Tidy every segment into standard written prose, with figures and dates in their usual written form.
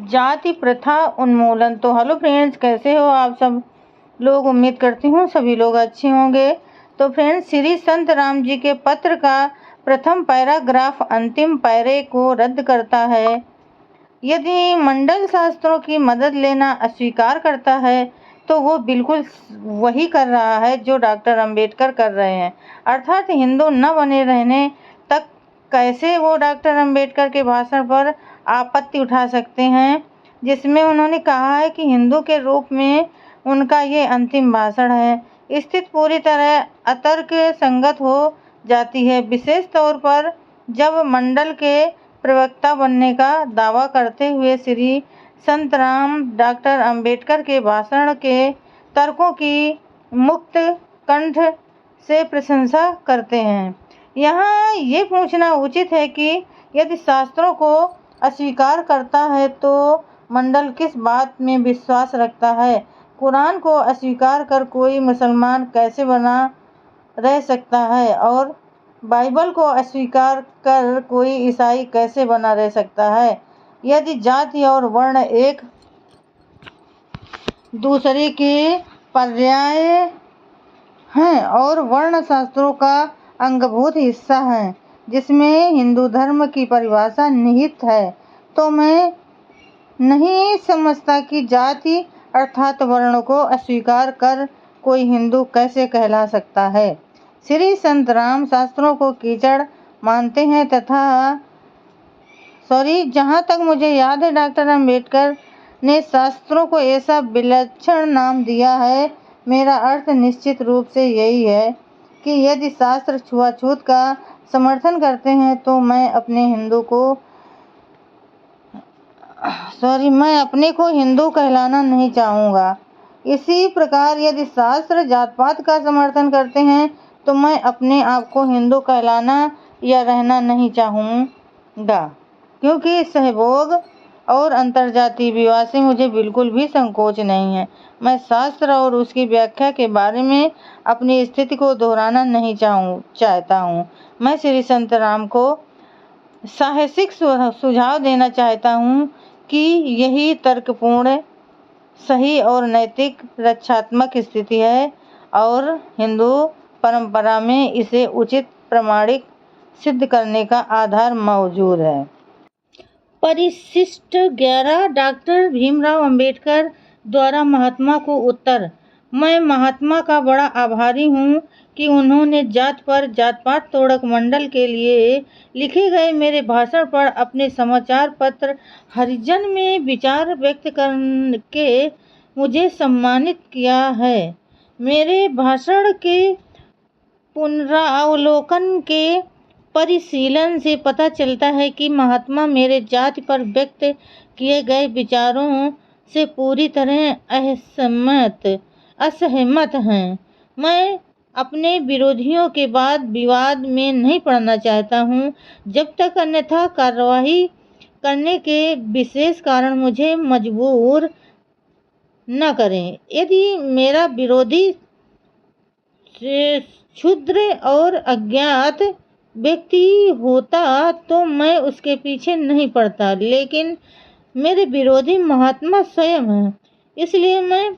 जाति प्रथा उन्मूलन। तो हेलो फ्रेंड्स, कैसे हो आप सब लोग? उम्मीद करती हूँ सभी लोग अच्छे होंगे। तो फ्रेंड्स, श्री संत राम जी के पत्र का प्रथम पैराग्राफ अंतिम पैरे को रद्द करता है। यदि मंडल शास्त्रों की मदद लेना अस्वीकार करता है तो वो बिल्कुल वही कर रहा है जो डॉक्टर अंबेडकर कर रहे हैं, अर्थात हिंदू न बने रहने तक कैसे वो डॉक्टर अंबेडकर के भाषण पर आपत्ति उठा सकते हैं, जिसमें उन्होंने कहा है कि हिंदू के रूप में उनका ये अंतिम भाषण है। स्थिति पूरी तरह अतर्क संगत हो जाती है, विशेष तौर पर जब मंडल के प्रवक्ता बनने का दावा करते हुए श्री संत राम डॉक्टर अंबेडकर के भाषण के तर्कों की मुक्त कंठ से प्रशंसा करते हैं। यहाँ ये पूछना उचित है कि यदि शास्त्रों को अस्वीकार करता है तो मंडल किस बात में विश्वास रखता है? कुरान को अस्वीकार कर कोई मुसलमान कैसे बना रह सकता है और बाइबल को अस्वीकार कर कोई ईसाई कैसे बना रह सकता है? यदि जाति और वर्ण एक दूसरे के पर्याय हैं और वर्ण शास्त्रों का अंगभूत हिस्सा है जिसमें हिंदू धर्म की परिभाषा निहित है, तो मैं नहीं समझता कि जाति अर्थात वर्ण को अस्वीकार कर कोई हिंदू कैसे कहला सकता है। श्री संत राम शास्त्रों को कीचड़ मानते हैं तथा जहाँ तक मुझे याद है डॉक्टर अंबेडकर ने शास्त्रों को ऐसा विलक्षण नाम दिया है। मेरा अर्थ निश्चित रूप से यही है कि यदि शास्त्र छुआछूत का समर्थन करते हैं तो मैं अपने को हिंदू कहलाना नहीं चाहूँगा। इसी प्रकार यदि शास्त्र जात पात का समर्थन करते हैं तो मैं अपने आप को हिंदू कहलाना या रहना नहीं चाहूँगा, क्योंकि सहभोग और अंतर्जातीय विवाह से मुझे बिल्कुल भी संकोच नहीं है। मैं शास्त्र और उसकी व्याख्या के बारे में अपनी स्थिति को दोहराना नहीं चाहता हूँ। मैं श्री संत राम को साहसिक सुझाव देना चाहता हूँ कि यही तर्कपूर्ण, सही और नैतिक रक्षात्मक स्थिति है और हिंदू परंपरा में इसे उचित प्रमाणिक सिद्ध करने का आधार मौजूद है। परिशिष्ट 11 डॉक्टर भीमराव अंबेडकर द्वारा महात्मा को उत्तर। मैं महात्मा का बड़ा आभारी हूँ कि उन्होंने जात पात तोड़क मंडल के लिए लिखे गए मेरे भाषण पर अपने समाचार पत्र हरिजन में विचार व्यक्त करके मुझे सम्मानित किया है। मेरे भाषण के पुनरावलोकन के परिशीलन से पता चलता है कि महात्मा मेरे जाति पर व्यक्त किए गए विचारों से पूरी तरह असहमत हैं। मैं अपने विरोधियों के बाद विवाद में नहीं पड़ना चाहता हूँ जब तक अन्यथा कार्यवाही करने के विशेष कारण मुझे मजबूर न करें। यदि मेरा विरोधी क्षुद्र और अज्ञात व्यक्ति होता तो मैं उसके पीछे नहीं पड़ता, लेकिन मेरे विरोधी महात्मा स्वयं हैं। इसलिए मैं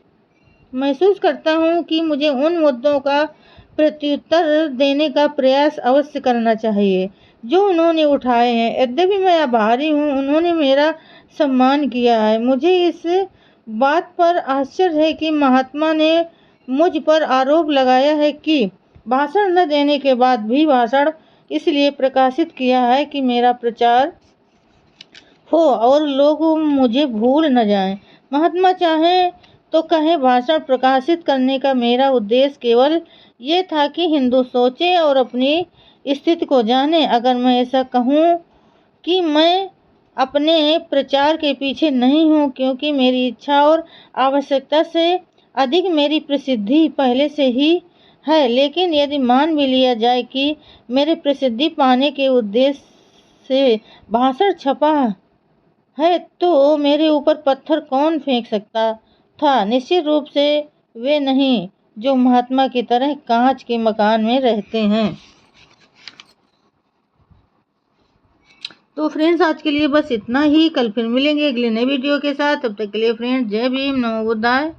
महसूस करता हूँ कि मुझे उन मुद्दों का प्रत्युत्तर देने का प्रयास अवश्य करना चाहिए जो उन्होंने उठाए हैं। यद्यपि मैं आभारी हूँ, उन्होंने मेरा सम्मान किया है। मुझे इस बात पर आश्चर्य है कि महात्मा ने मुझ पर आरोप लगाया है कि भाषण न देने के बाद भी भाषण इसलिए प्रकाशित किया है कि मेरा प्रचार हो और लोग मुझे भूल न जाएं। महात्मा चाहे तो कहे, भाषण प्रकाशित करने का मेरा उद्देश्य केवल ये था कि हिंदू सोचे और अपनी स्थिति को जाने। अगर मैं ऐसा कहूँ कि मैं अपने प्रचार के पीछे नहीं हूँ क्योंकि मेरी इच्छा और आवश्यकता से अधिक मेरी प्रसिद्धि पहले से ही है, लेकिन यदि मान भी लिया जाए कि मेरे प्रसिद्धि पाने के उद्देश्य से भाषण छपा है तो मेरे ऊपर पत्थर कौन फेंक सकता था? निश्चित रूप से वे नहीं जो महात्मा की तरह कांच के मकान में रहते हैं। तो फ्रेंड्स आज के लिए बस इतना ही। कल फिर मिलेंगे अगले नए वीडियो के साथ। तब तक के लिए फ्रेंड्स जय भीम, नमो बुद्धाय।